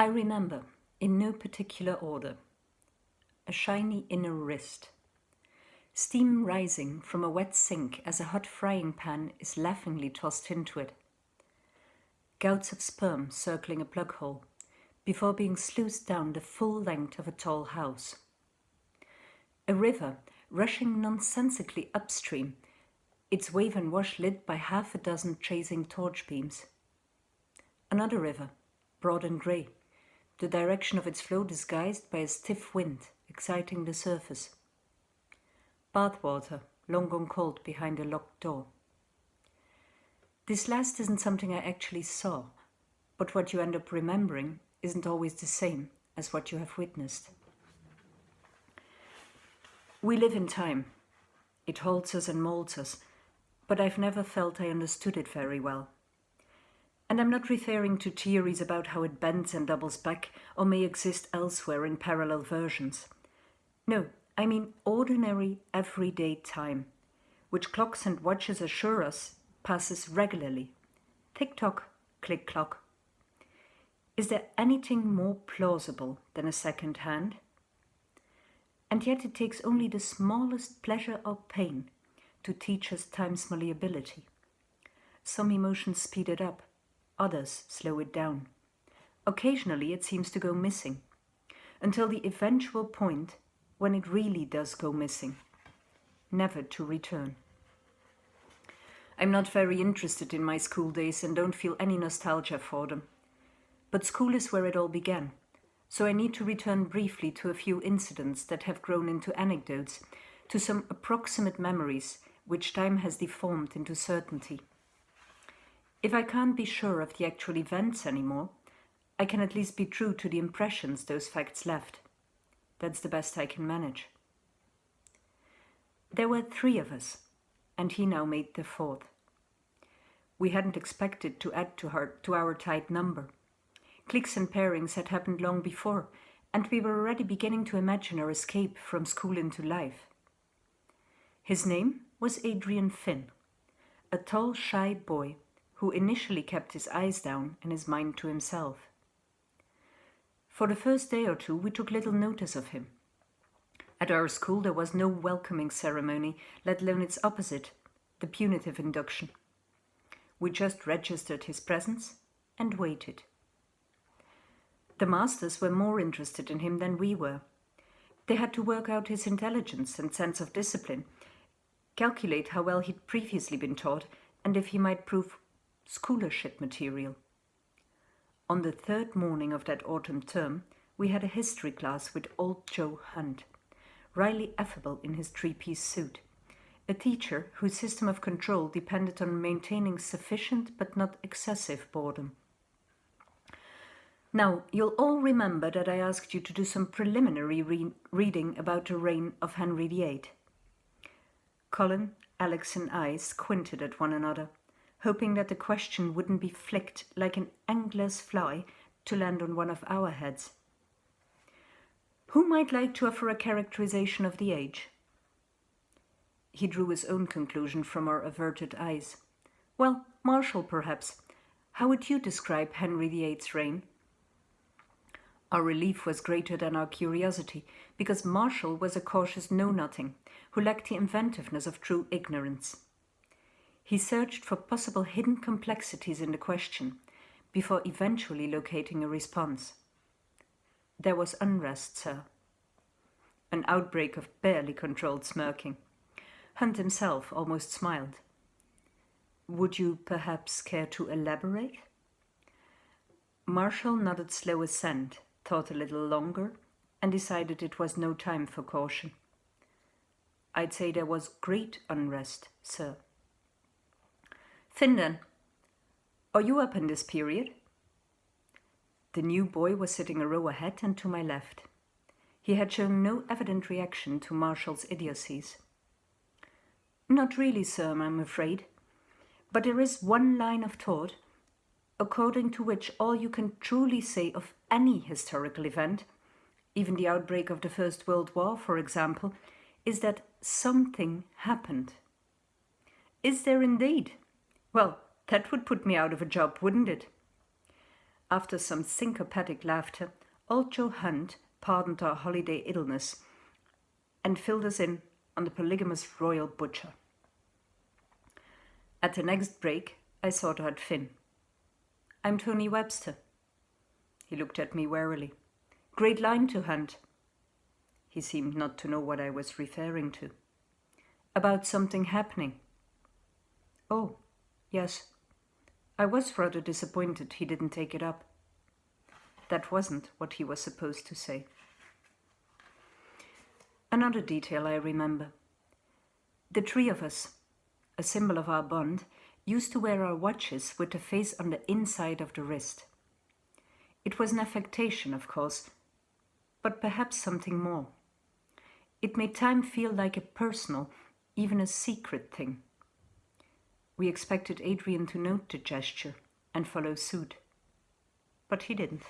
I remember, in no particular order, a shiny inner wrist, steam rising from a wet sink as a hot frying pan is laughingly tossed into it, gouts of sperm circling a plug hole before being sluiced down the full length of a tall house, a river rushing nonsensically upstream, its wave and wash lit by half a dozen chasing torch beams, another river, broad and grey, the direction of its flow disguised by a stiff wind exciting the surface. Bathwater, long gone cold behind a locked door. This last isn't something I actually saw, but what you end up remembering isn't always the same as what you have witnessed. We live in time. It holds us and molds us, but I've never felt I understood it very well. And I'm not referring to theories about how it bends and doubles back or may exist elsewhere in parallel versions. No, I mean ordinary, everyday time, which clocks and watches assure us passes regularly. Tick-tock, click-clock. Is there anything more plausible than a second hand? And yet it takes only the smallest pleasure or pain to teach us time's malleability. Some emotions speed it up, others slow it down. Occasionally it seems to go missing, until the eventual point when it really does go missing, never to return. I'm not very interested in my school days and don't feel any nostalgia for them. But school is where it all began, so I need to return briefly to a few incidents that have grown into anecdotes, to some approximate memories which time has deformed into certainty. If I can't be sure of the actual events anymore, I can at least be true to the impressions those facts left. That's the best I can manage. There were 3 of us, and he now made the 4th. We hadn't expected to add to our tight number. Cliques and pairings had happened long before, and we were already beginning to imagine our escape from school into life. His name was Adrian Finn, a tall, shy boy who initially kept his eyes down and his mind to himself. For the first day or 2, we took little notice of him. At our school there was no welcoming ceremony, let alone its opposite, the punitive induction. We just registered his presence and waited. The masters were more interested in him than we were. They had to work out his intelligence and sense of discipline, calculate how well he'd previously been taught, and if he might prove scholarship material. On the 3rd morning of that autumn term, we had a history class with old Joe Hunt, wryly affable in his 3-piece suit, a teacher whose system of control depended on maintaining sufficient but not excessive boredom. Now, you'll all remember that I asked you to do some preliminary reading about the reign of Henry VIII. Colin, Alex and I squinted at one another, hoping that the question wouldn't be flicked like an angler's fly to land on one of our heads. Who might like to offer a characterization of the age? He drew his own conclusion from our averted eyes. Well, Marshall, perhaps. How would you describe Henry VIII's reign? Our relief was greater than our curiosity, because Marshall was a cautious know-nothing who lacked the inventiveness of true ignorance. He searched for possible hidden complexities in the question before eventually locating a response. There was unrest, sir. An outbreak of barely controlled smirking. Hunt himself almost smiled. Would you perhaps care to elaborate? Marshall nodded slow assent, thought a little longer, and decided it was no time for caution. I'd say there was great unrest, sir. Finn, then, are you up in this period? The new boy was sitting a row ahead and to my left. He had shown no evident reaction to Marshall's idiocies. Not really, sir, I'm afraid. But there is one line of thought, according to which all you can truly say of any historical event, even the outbreak of the First World War, for example, is that something happened. Is there indeed? Well, that would put me out of a job, wouldn't it? After some syncopatic laughter, old Joe Hunt pardoned our holiday idleness and filled us in on the polygamous royal butcher. At the next break, I sought out Finn. "I'm Tony Webster." He looked at me warily. "Great line to Hunt." He seemed not to know what I was referring to. "About something happening." "Oh, yes." I was rather disappointed he didn't take it up. That wasn't what he was supposed to say. Another detail I remember. The three of us, a symbol of our bond, used to wear our watches with the face on the inside of the wrist. It was an affectation, of course, but perhaps something more. It made time feel like a personal, even a secret thing. We expected Adrian to note the gesture and follow suit, but he didn't.